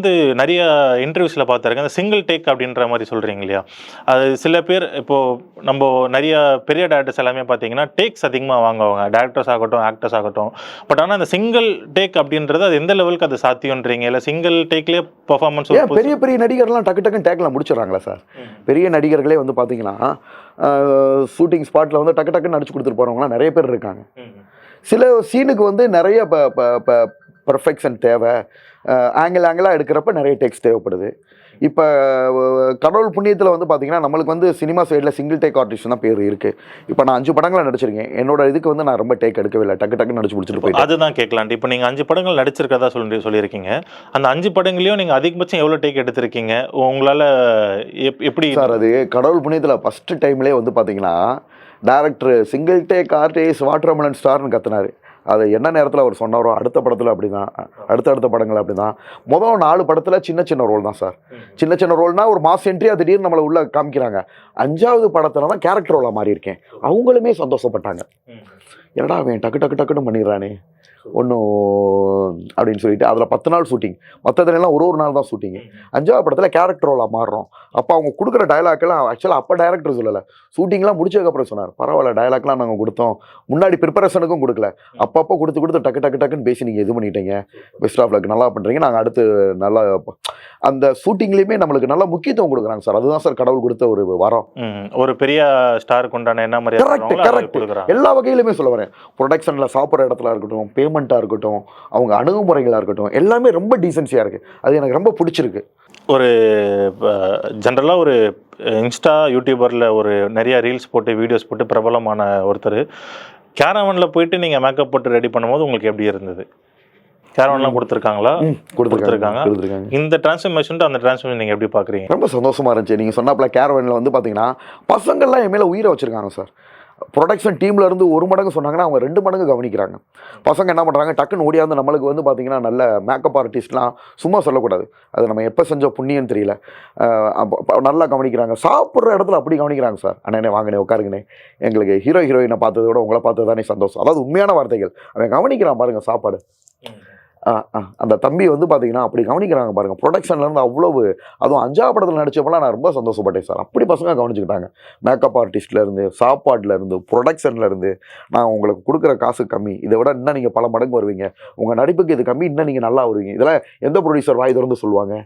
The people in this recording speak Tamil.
வந்து நிறைய இன்டர்வியூஸில் பார்த்துருக்கேன். அந்த சிங்கிள் டேக் அப்படின்ற மாதிரி சொல்கிறீங்க இல்லையா? அது சில பேர் இப்போது நம்ம நிறைய பெரிய டேரக்டர்ஸ் எல்லாமே பார்த்தீங்கன்னா டேக்ஸ் அதிகமாக வாங்குவாங்க, டேரக்டர்ஸ் ஆகட்டும், ஆக்டர்ஸ் ஆகட்டும். பட் ஆனால் அந்த சிங்கிள் டேக் அப்படின்றது அது எந்த லெவலுக்கு அது சாத்தியம்ன்றீங்க? இல்லை சிங்கிள் டேக்லேயே பர்ஃபார்மன்ஸ் பெரிய பெரிய நடிகர்லாம் டக்கு டக்குன்னு டேக்கில் முடிச்சிடறாங்களா சார்? பெரிய நடிகர்களே வந்து பார்த்தீங்கன்னா ஷூட்டிங் ஸ்பாட்டில் வந்து டக்கு டக்குன்னு நடிச்சு கொடுத்துட்டு போகிறவங்களாம் நிறைய பேர் இருக்காங்க. சில சீனுக்கு வந்து நிறைய பர்ஃபெக்ஷன் தேவை, ஆங்கிளாக எடுக்கிறப்ப நிறைய டேக்ஸ் தேவைப்படுது. இப்போ கடவுள் புண்ணியத்தில் வந்து பார்த்தீங்கன்னா நம்மளுக்கு வந்து சினிமா சைடில் சிங்கிள் டேக் ஆர்டிஸ்ட் தான் பேர் இருக்குது. இப்போ நான் 5 படங்களை நடிச்சிருக்கேன். என்னோட இதுக்கு வந்து நான் ரொம்ப டேக் எடுக்கவே இல்லை, டக்கு டக்குன்னு நடிச்சு முடிச்சுட்டு போயிட்டேன். அதுதான் கேட்கலான்ட்டு. இப்போ நீங்கள் 5 படங்கள் நடிச்சிருக்கதா சொல்லியிருக்கீங்க. அந்த 5 படங்களையும் நீங்கள் அதிகபட்சம் எவ்வளோ டேக் எடுத்திருக்கீங்க? உங்களால் எப்படி சார்? அது கடவுள் புண்ணியத்தில் ஃபஸ்ட்டு டைம்லேயே வந்து பார்த்தீங்கன்னா director single take artist watermelon ஸ்டார்னு கத்துனாரு. அது என்ன நேரத்தில் அவர் சொன்னாரோ அடுத்த படத்தில் அப்படி தான், அடுத்தடுத்த படங்கள் அப்படி தான். முதல் 4 படத்தில் சின்ன சின்ன ரோல் தான் சார். சின்ன சின்ன ரோல்னால் ஒரு மாஸ் என்ட்ரியாக திடீர்னு நம்மளை உள்ளே காமிக்கிறாங்க. 5வது படத்தில் தான் கேரக்டர் ரோலாக மாறி இருக்கேன். அவங்களுமே சந்தோஷப்பட்டாங்க. என்னடா அவன் டக்கு டக்கு டக்குன்னு பண்ணிடுறானே ஒன்றும் அப்படின்னு சொல்லிட்டு. அதில் 10 நாள் ஷூட்டிங், மற்றதுலாம் ஒரு நாள் தான் ஷூட்டிங்கு. 5வது படத்தில் கேரக்டர் ரோலாக மாறுறோம். அப்போ அவங்க கொடுக்குற டைலாக்லாம் ஆக்சுவலாக அப்போ டைரக்டர் சொல்லலை, ஷூட்டிங்லாம் முடிச்சதுக்கப்புறம் சொன்னார். பரவாயில்ல, டைலாக்லாம் நாங்கள் கொடுத்தோம், முன்னாடி ப்ரிப்பரேஷனுக்கும் கொடுக்கல, அப்பப்போ கொடுத்து டக்கு டக்கு டக்குன்னு பேசி நீங்கள் இது பண்ணிட்டீங்க, பெஸ்ட் ஆஃப் லக், நல்லா பண்ணுறீங்க, நாங்கள் அடுத்து நல்லா அந்த ஷூட்டிங்லேயுமே நம்மளுக்கு நல்ல முக்கியத்துவம் கொடுக்குறாங்க சார். அதுதான் சார் கடவுள் கொடுத்த ஒரு வரம். ஒரு பெரிய ஸ்டாருக்கு உண்டான என்ன மாதிரி கரெக்ட் எல்லா வகையிலுமே சொல்ல வரேன். ப்ரொடக்ஷனில் சாப்பிட்ற இடத்துல இருக்கட்டும், பேமெண்ட்டாக இருக்கட்டும், அவங்க அணுகுமுறைகளாக இருக்கட்டும், எல்லாமே ரொம்ப டீசென்சியாக இருக்குது. அது எனக்கு ரொம்ப பிடிச்சிருக்கு. ஒரு ஜென்ரலாக ஒரு இன்ஸ்டா யூடியூபரில் ஒரு நிறைய ரீல்ஸ் போட்டு வீடியோஸ் போட்டு பிரபலமான ஒருத்தர் கேரவனில் போயிட்டு நீங்கள் மேக்கப் போட்டு ரெடி பண்ணும்போது உங்களுக்கு எப்படி இருந்தது? கேரவன்லாம் கொடுத்துருக்காங்களா? கொடுத்துருக்காங்க. இந்த டிரான்ஸ்ஃபர்மேஷன் அந்த டிரான்ஸ்ஃபர்மேஷன் நீங்கள் எப்படி பார்க்குறீங்க? ரொம்ப சந்தோஷமாக இருந்துச்சு. நீங்கள் சொன்னாப்புல கேரவனில் வந்து பார்த்தீங்கன்னா பசங்கள்லாம் என் மேலே உயிரை வச்சுருக்காங்க சார். ப்ரொடக்ஷன் டீமில் இருந்து 1 மடங்கு சொன்னாங்கன்னா அவங்க 2 மடங்கு கவனிக்கிறாங்க. பசங்க என்ன பண்ணுறாங்க, டக்குன்னு ஓடியாந்து நம்மளுக்கு வந்து பார்த்தீங்கன்னா நல்ல மேக்கப் ஆர்டிஸ்ட்லாம் சும்மா சொல்லக்கூடாது, அது நம்ம எப்போ செஞ்ச புண்ணியம் தெரியல, நல்லா கவனிக்கிறாங்க. சாப்பிட்ற இடத்துல அப்படி கவனிக்கிறாங்க சார். அண்ணனே வாங்கினே உட்காருங்கண்ணே, எங்களுக்கு ஹீரோயினை பார்த்ததை விட உங்களை பார்த்தது தானே சந்தோஷம். அதாவது உண்மையான வார்த்தைகள். அவன் கவனிக்கிறான் பாருங்கள் சாப்பாடு. அந்த தம்பி வந்து பார்த்தீங்கன்னா அப்படி கவனிக்கிறாங்க பாருங்கள். ப்ரொடக்ஷன்லேருந்து அவ்வளவு, அதுவும் 5வது படத்தில் நடித்தப்பெல்லாம் நான் ரொம்ப சந்தோஷப்பட்டேன் சார். அப்படி பசங்க கவனிச்சுக்கிட்டாங்க. மேக்கப் ஆர்டிஸ்ட்லேருந்து, சாப்பாட்லேருந்து, ப்ரொடக்ஷன்லேருந்து. நான் உங்களுக்கு கொடுக்குற காசு கம்மி, இதை விட இன்னும் நீங்கள் பல மடங்கு வருவீங்க, உங்கள் நடிப்புக்கு இது கம்மி, இன்னும் நீங்கள் நல்லா வருவீங்க. இதெல்லாம் எந்த ப்ரொடியூசர் வாய் திறந்து சொல்லுவாங்க?